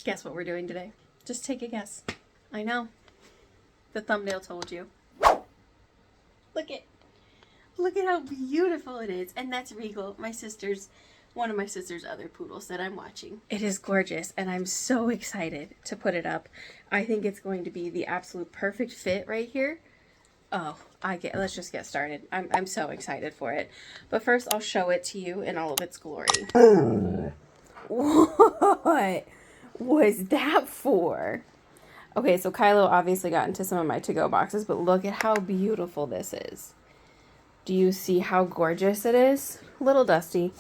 Guess what we're doing today? Just take a guess. I know. The thumbnail told you. Look at how beautiful it is. And that's Regal, one of my sister's other poodles that I'm watching. It is gorgeous, and I'm so excited to put it up. I think it's going to be the absolute perfect fit right here. Oh, let's just get started. I'm so excited for it. But first, I'll show it to you in all of its glory. What was that for? Okay, so Kylo obviously got into some of my to-go boxes, but look at how beautiful this is. Do you see how gorgeous it is? A little dusty.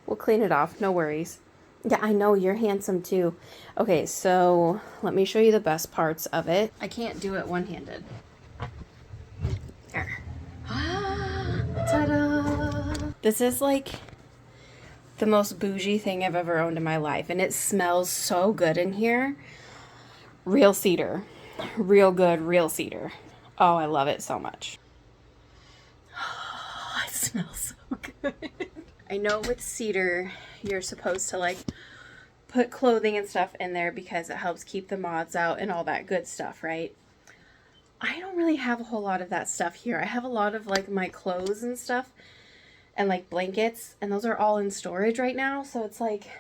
We'll clean it off, no worries. Yeah, I know, you're handsome too. Okay, so let me show you the best parts of it. I can't do it one-handed. There. Ta-da! This is like the most bougie thing I've ever owned in my life, and it smells so good in here. Real cedar. Real good, real cedar. Oh, I love it so much. Oh, it smells so good. I know with cedar, you're supposed to like put clothing and stuff in there because it helps keep the moths out and all that good stuff, right? I don't really have a whole lot of that stuff here. I have a lot of like my clothes and stuff and like blankets, and those are all in storage right now. So it's like,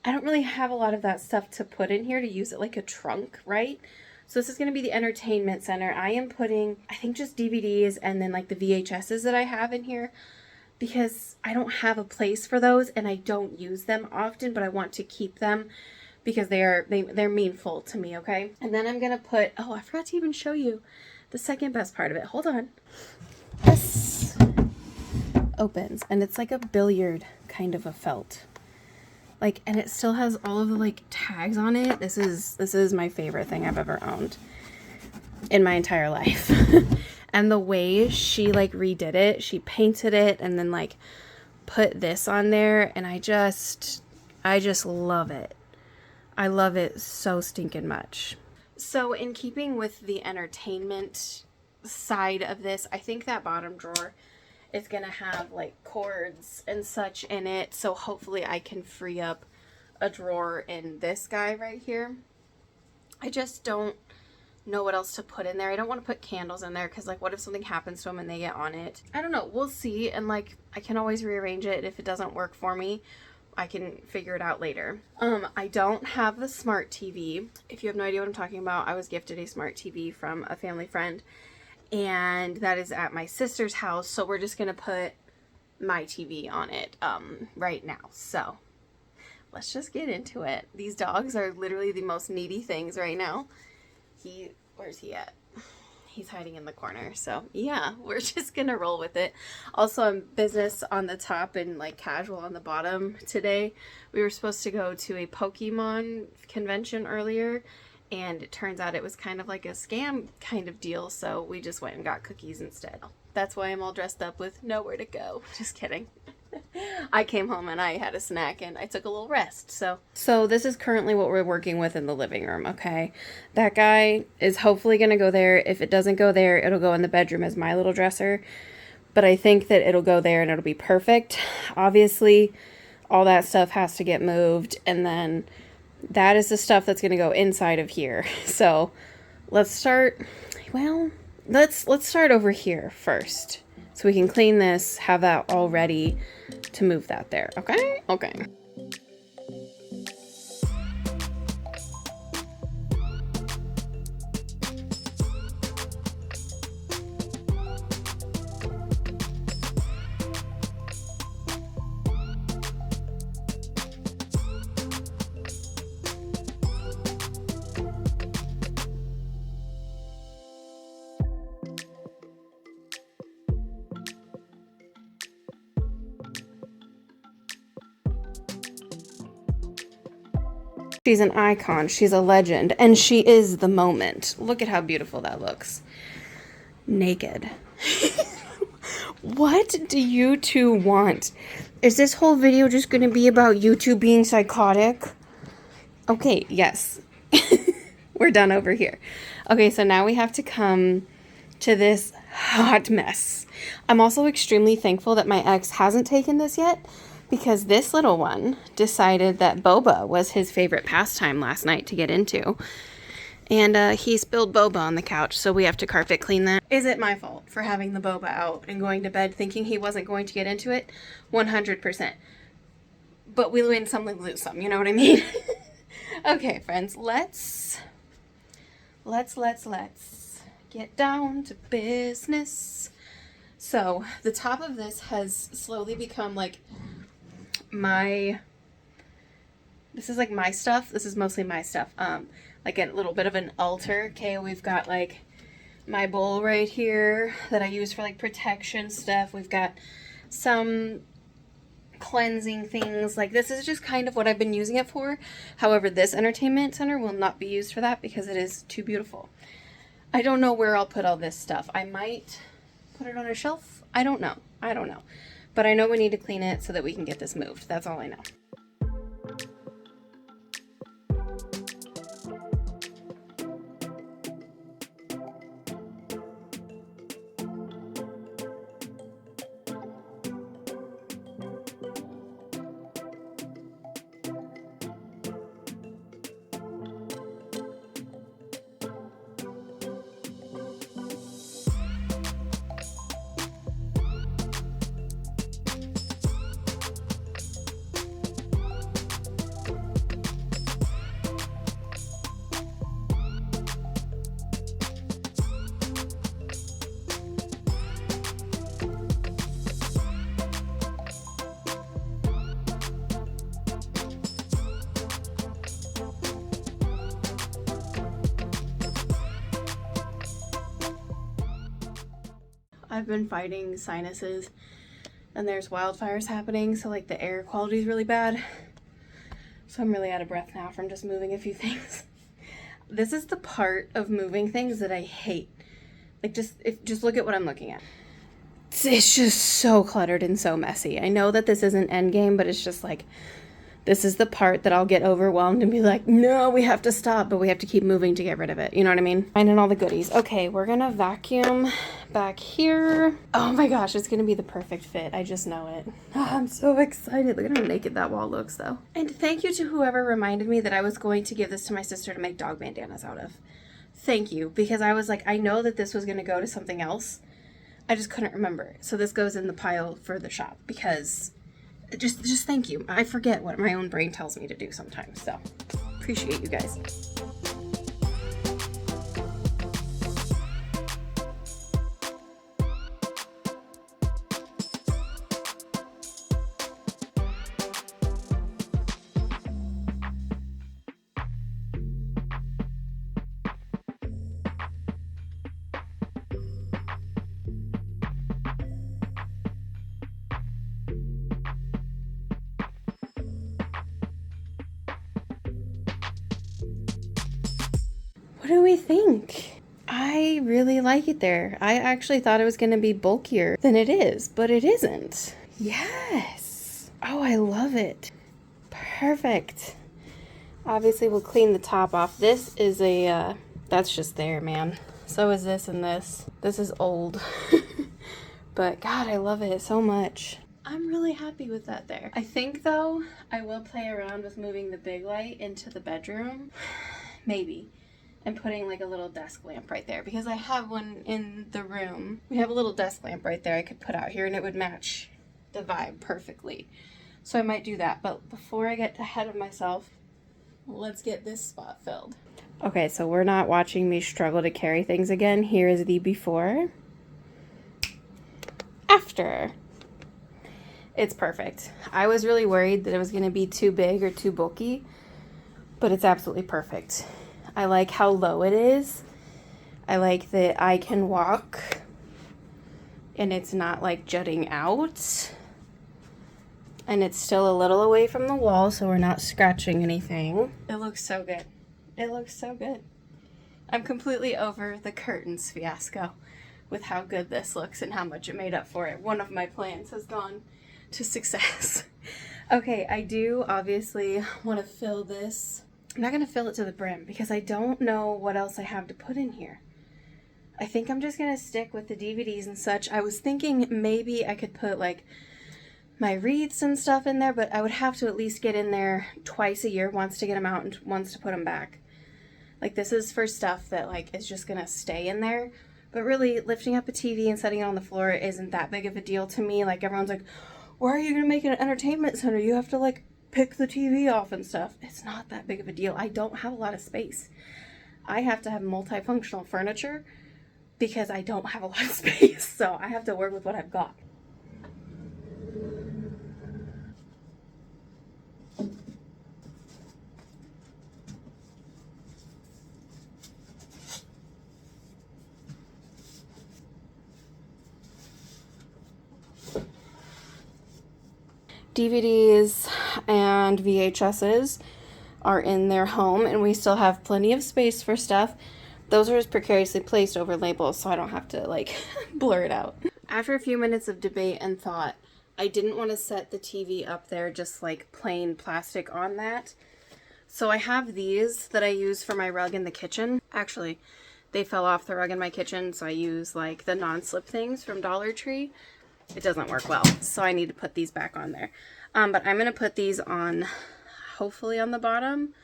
I don't really have a lot of that stuff to put in here to use it like a trunk, right? So this is going to be the entertainment center. I am putting, I think, just DVDs and then like the VHSs that I have in here because I don't have a place for those and I don't use them often, but I want to keep them because they're meaningful to me, okay? And then I'm going to put, oh, I forgot to even show you the second best part of it. Hold on. This opens and it's like a billiard kind of a felt. Like, and it still has all of the like tags on it. This is my favorite thing I've ever owned in my entire life. And the way she like redid it, she painted it and then like put this on there, and I just love it. I love it so stinking much. So in keeping with the entertainment side of this, I think that bottom drawer is going to have like cords and such in it. So hopefully I can free up a drawer in this guy right here. I just don't know what else to put in there. I don't want to put candles in there because like what if something happens to them and they get on it? I don't know. We'll see. And like I can always rearrange it if it doesn't work for me. I can figure it out later. I don't have the smart TV. If you have no idea what I'm talking about, I was gifted a smart TV from a family friend, and that is at my sister's house. So we're just going to put my TV on it right now. So let's just get into it. These dogs are literally the most needy things right now. Where's he at? He's hiding in the corner. So yeah, we're just gonna roll with it. Also, I'm business on the top and like casual on the bottom today. We were supposed to go to a Pokemon convention earlier, and it turns out it was kind of like a scam kind of deal. So we just went and got cookies instead. That's why I'm all dressed up with nowhere to go. Just kidding. I came home and I had a snack and I took a little rest. So this is currently what we're working with in the living room, okay? That guy is hopefully going to go there. If it doesn't go there, it'll go in the bedroom as my little dresser. But I think that it'll go there and it'll be perfect. Obviously, all that stuff has to get moved. And then that is the stuff that's going to go inside of here. So let's start, well, let's start over here first. So we can clean this, have that all ready to move that there, okay? Okay. She's an icon, she's a legend, and she is the moment. Look at how beautiful that looks. Naked. What do you two want? Is this whole video just going to be about you two being psychotic? Okay, yes. We're done over here. Okay, so now we have to come to this hot mess. I'm also extremely thankful that my ex hasn't taken this yet, because this little one decided that boba was his favorite pastime last night to get into. And he spilled boba on the couch, so we have to carpet clean that. Is it my fault for having the boba out and going to bed thinking he wasn't going to get into it? 100%. But we win some, we lose some, you know what I mean? Okay, friends, let's get down to business. So the top of this has slowly become like this is like my stuff. This is mostly my stuff. Like a little bit of an altar. Okay, we've got like my bowl right here that I use for like protection stuff. We've got some cleansing things. Like this is just kind of what I've been using it for. However, this entertainment center will not be used for that because it is too beautiful. I don't know where I'll put all this stuff. I might put it on a shelf. I don't know. But I know we need to clean it so that we can get this moved. That's all I know. I've been fighting sinuses and there's wildfires happening, so like the air quality is really bad. So I'm really out of breath now from just moving a few things. This is the part of moving things that I hate. Like just look at what I'm looking at. It's just so cluttered and so messy. I know that this isn't endgame, but it's just like, this is the part that I'll get overwhelmed and be like, no, we have to stop, but we have to keep moving to get rid of it. You know what I mean? Finding all the goodies. Okay, we're gonna vacuum back here. Oh my gosh, it's gonna be the perfect fit. I just know it. Oh, I'm so excited. Look at how naked that wall looks though. And thank you to whoever reminded me that I was going to give this to my sister to make dog bandanas out of. Thank you, because I was like, I know that this was gonna go to something else. I just couldn't remember. So this goes in the pile for the shop because just thank you. I forget what my own brain tells me to do sometimes, so appreciate you guys. What do we think? I really like it there. I actually thought it was going to be bulkier than it is, but it isn't. Yes. Oh, I love it. Perfect. Obviously, we'll clean the top off. This is that's just there, man. So is this and this. This is old. But God, I love it so much. I'm really happy with that there. I think, though, I will play around with moving the big light into the bedroom. Maybe. And putting like a little desk lamp right there because I have one in the room. We have a little desk lamp right there I could put out here and it would match the vibe perfectly. So I might do that. But before I get ahead of myself, let's get this spot filled. Okay, so we're not watching me struggle to carry things again. Here is the before. After. It's perfect. I was really worried that it was going to be too big or too bulky, but it's absolutely perfect. I like how low it is. I like that I can walk and it's not like jutting out. And it's still a little away from the wall so we're not scratching anything. It looks so good. It looks so good. I'm completely over the curtains fiasco with how good this looks and how much it made up for it. One of my plans has gone to success. Okay, I do obviously want to fill this. I'm not going to fill it to the brim because I don't know what else I have to put in here. I think I'm just going to stick with the DVDs and such. I was thinking maybe I could put like my wreaths and stuff in there, but I would have to at least get in there twice a year, once to get them out and once to put them back. Like, this is for stuff that, like, is just gonna stay in there. But really, lifting up a TV and setting it on the floor isn't that big of a deal to me. Like, everyone's like, why are you gonna make it an entertainment center? You have to, like, pick the TV off and stuff. It's not that big of a deal. I don't have a lot of space. I have to have multifunctional furniture because I don't have a lot of space. So I have to work with what I've got. DVDs and VHSs are in their home, and we still have plenty of space for stuff. Those are just precariously placed over labels, so I don't have to, like, blur it out. After a few minutes of debate and thought, I didn't want to set the TV up there just like plain plastic on that. So I have these that I use for my rug in the kitchen. Actually, they fell off the rug in my kitchen, so I use like the non-slip things from Dollar Tree. It doesn't work well, so I need to put these back on there. But I'm going to put these on, hopefully on the bottom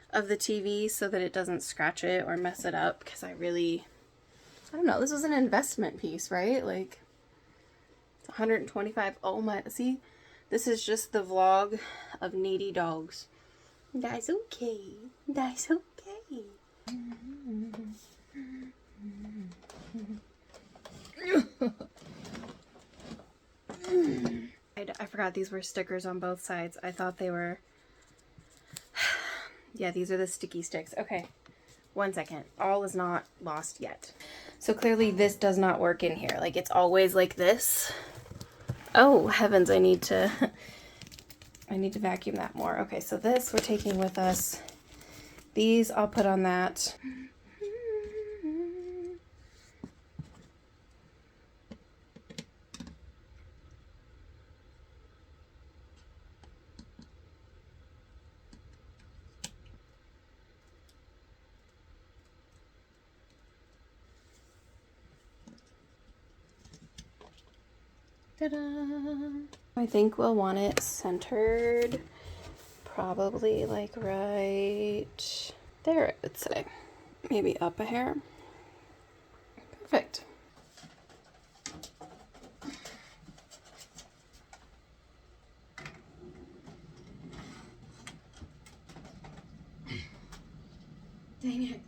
of the TV so that it doesn't scratch it or mess it up, because I don't know, this was an investment piece, right? Like, it's 125. Oh my, see, this is just the vlog of needy dogs. That's okay. That's okay. I forgot these were stickers on both sides. I thought they were... Yeah, these are the sticky sticks. Okay, 1 second. All is not lost yet. So clearly this does not work in here. Like, it's always like this. Oh, heavens, I need to vacuum that more. Okay, so this we're taking with us. These I'll put on that. Ta-da! I think we'll want it centered, probably like right there, I would say. Maybe up a hair. Perfect. Dang it.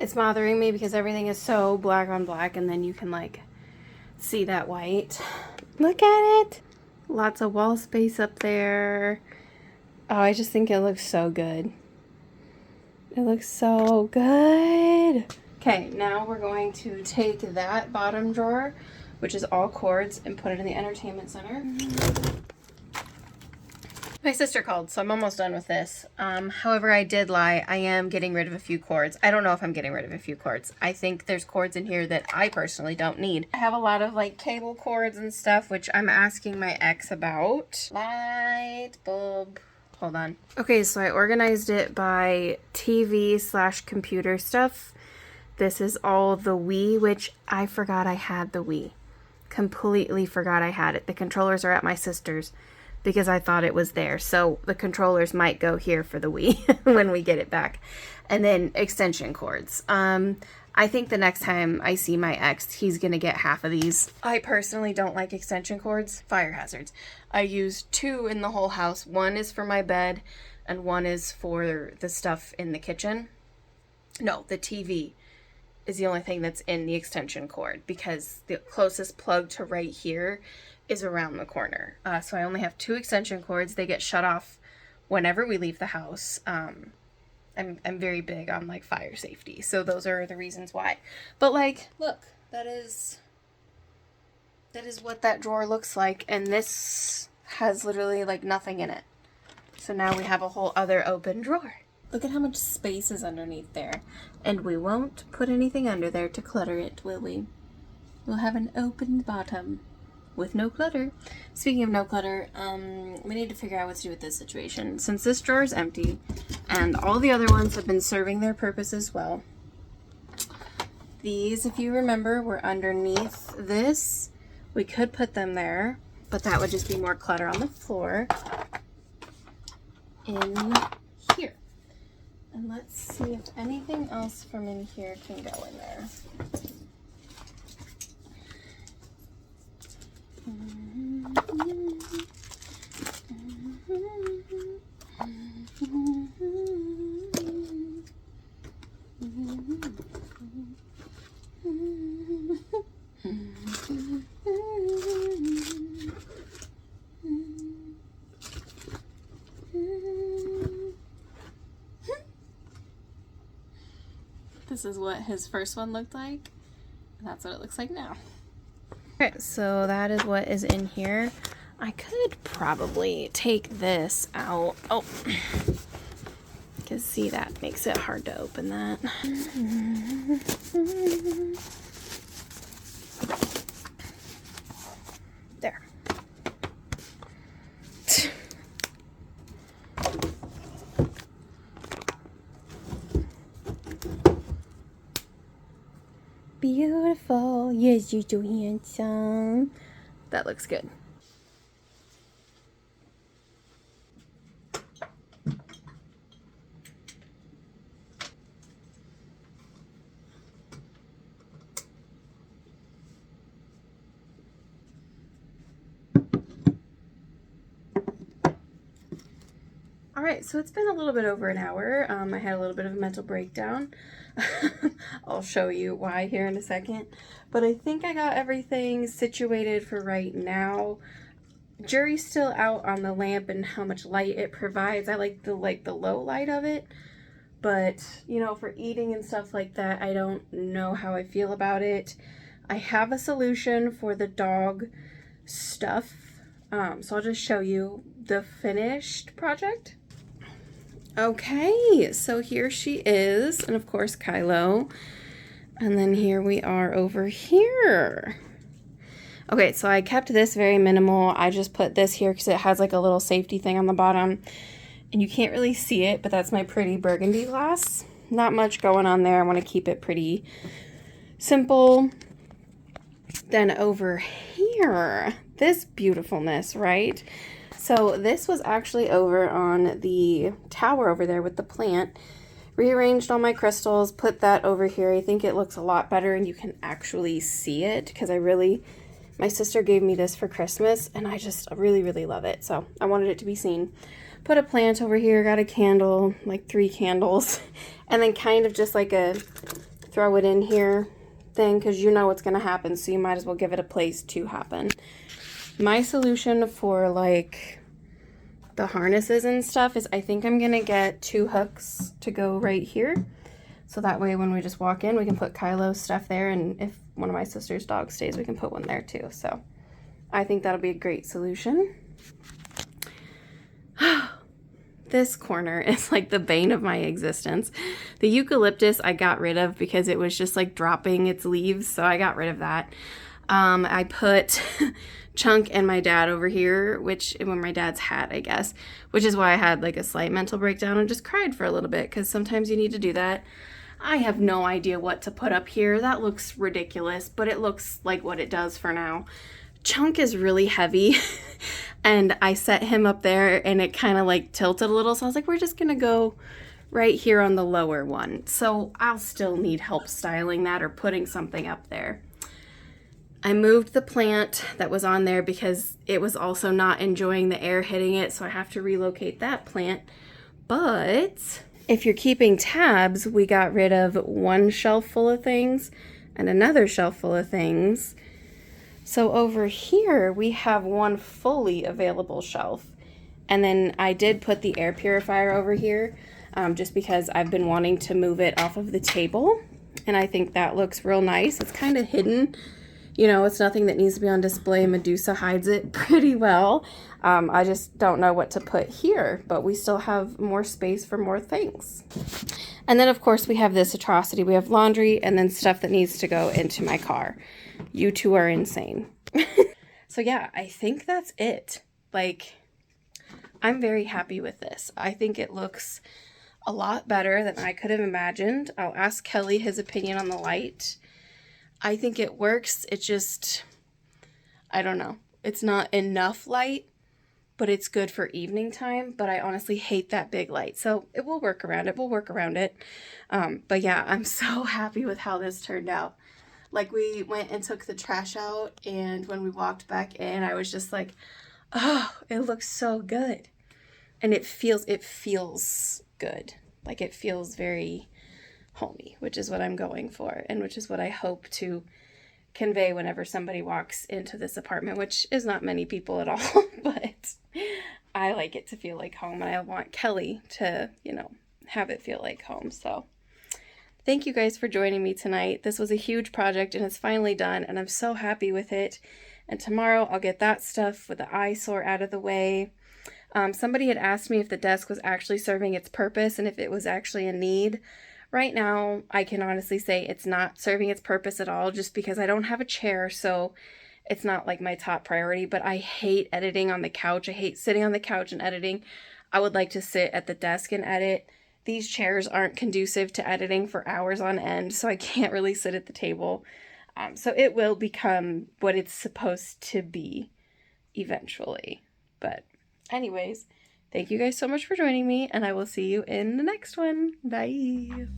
It's bothering me because everything is so black on black, and then you can like see that white. Look at it. Lots of wall space up there. Oh, I just think it looks so good. It looks so good. Okay, now we're going to take that bottom drawer, which is all cords, and put it in the entertainment center. My sister called, so I'm almost done with this. However, I did lie. I am getting rid of a few cords. I don't know if I'm getting rid of a few cords. I think there's cords in here that I personally don't need. I have a lot of like cable cords and stuff, which I'm asking my ex about. Light bulb. Hold on. Okay, so I organized it by TV/computer stuff. This is all the Wii, which I forgot I had the Wii. Completely forgot I had it. The controllers are at my sister's, because I thought it was there. So the controllers might go here for the Wii when we get it back. And then extension cords. I think the next time I see my ex, he's going to get half of these. I personally don't like extension cords. Fire hazards. I use 2 in the whole house. 1 is for my bed and 1 is for the stuff in the kitchen. No, the TV is the only thing that's in the extension cord, because the closest plug to right here is around the corner. So I only have 2 extension cords. They get shut off whenever we leave the house. I'm very big on like fire safety, so those are the reasons why. But like, look, that is what that drawer looks like, and this has literally like nothing in it. So now we have a whole other open drawer. Look at how much space is underneath there. And we won't put anything under there to clutter it, will we? We'll have an open bottom with no clutter. Speaking of no clutter, we need to figure out what to do with this situation. Since this drawer is empty and all the other ones have been serving their purpose as well. These, if you remember, were underneath this. We could put them there, but that would just be more clutter on the floor. In here. And let's see if anything else from in here can go in there. This is what his first one looked like. That's what it looks like now. Okay, so that is what is in here. I could probably take this out. Oh, because see, that makes it hard to open that. There. Beautiful. Yes, you're so handsome. That looks good. All right, so it's been a little bit over an hour. I had a little bit of a mental breakdown. I'll show you why here in a second. But I think I got everything situated for right now. Jury's still out on the lamp and how much light it provides. I like the low light of it. But, you know, for eating and stuff like that, I don't know how I feel about it. I have a solution for the dog stuff. So I'll just show you the finished project. Okay, so here she is, and of course Kylo, and then here we are over here. Okay, so I kept this very minimal. I just put this here because it has like a little safety thing on the bottom, and you can't really see it, but that's my pretty burgundy glass. Not much going on there. I want to keep it pretty simple. Then over here, this beautifulness, right? So this was actually over on the tower over there with the plant. Rearranged all my crystals, put that over here. I think it looks a lot better and you can actually see it because my sister gave me this for Christmas and I just really, really love it. So I wanted it to be seen. Put a plant over here, got a candle, like 3 candles, and then kind of just like a throw it in here thing because you know what's going to happen, so you might as well give it a place to happen. My solution for like the harnesses and stuff is I think I'm gonna get 2 hooks to go right here, so that way when we just walk in we can put Kylo's stuff there, and if one of my sister's dogs stays we can put one there too. So I think that'll be a great solution. This corner is like the bane of my existence. The eucalyptus I got rid of because it was just like dropping its leaves, so I got rid of that. I put Chunk and my dad over here, my dad's hat, I guess, which is why I had like a slight mental breakdown and just cried for a little bit because sometimes you need to do that. I have no idea what to put up here. That looks ridiculous, but it looks like what it does for now. Chunk is really heavy and I set him up there and it kind of like tilted a little, so I was like, we're just gonna go right here on the lower one. So I'll still need help styling that or putting something up there. I moved the plant that was on there because it was also not enjoying the air hitting it, so I have to relocate that plant. But if you're keeping tabs, we got rid of 1 shelf full of things and another shelf full of things. So over here, we have 1 fully available shelf. And then I did put the air purifier over here just because I've been wanting to move it off of the table. And I think that looks real nice. It's kind of hidden You know, it's nothing that needs to be on display. Medusa hides it pretty well. I just don't know what to put here, but we still have more space for more things. And then, of course, we have this atrocity. We have laundry and then stuff that needs to go into my car. You two are insane. So yeah, I think that's it. Like, I'm very happy with this. I think it looks a lot better than I could have imagined. I'll ask Kelly his opinion on the light. I think it works. It just, I don't know. It's not enough light, but it's good for evening time. But I honestly hate that big light. So it will work around it. We'll work around it. But yeah, I'm so happy with how this turned out. Like, we went and took the trash out, and when we walked back in, I was just like, oh, it looks so good. And it feels good. Like, it feels very homey, which is what I'm going for, and which is what I hope to convey whenever somebody walks into this apartment, which is not many people at all, but I like it to feel like home, and I want Kelly to, you know, have it feel like home. So thank you guys for joining me tonight. This was a huge project, and it's finally done, and I'm so happy with it. And tomorrow I'll get that stuff with the eyesore out of the way. Somebody had asked me if the desk was actually serving its purpose and if it was actually a need. Right now, I can honestly say it's not serving its purpose at all, just because I don't have a chair, so it's not like my top priority. But I hate editing on the couch. I hate sitting on the couch and editing. I would like to sit at the desk and edit. These chairs aren't conducive to editing for hours on end, so I can't really sit at the table. So it will become what it's supposed to be eventually. But anyways, thank you guys so much for joining me, and I will see you in the next one. Bye.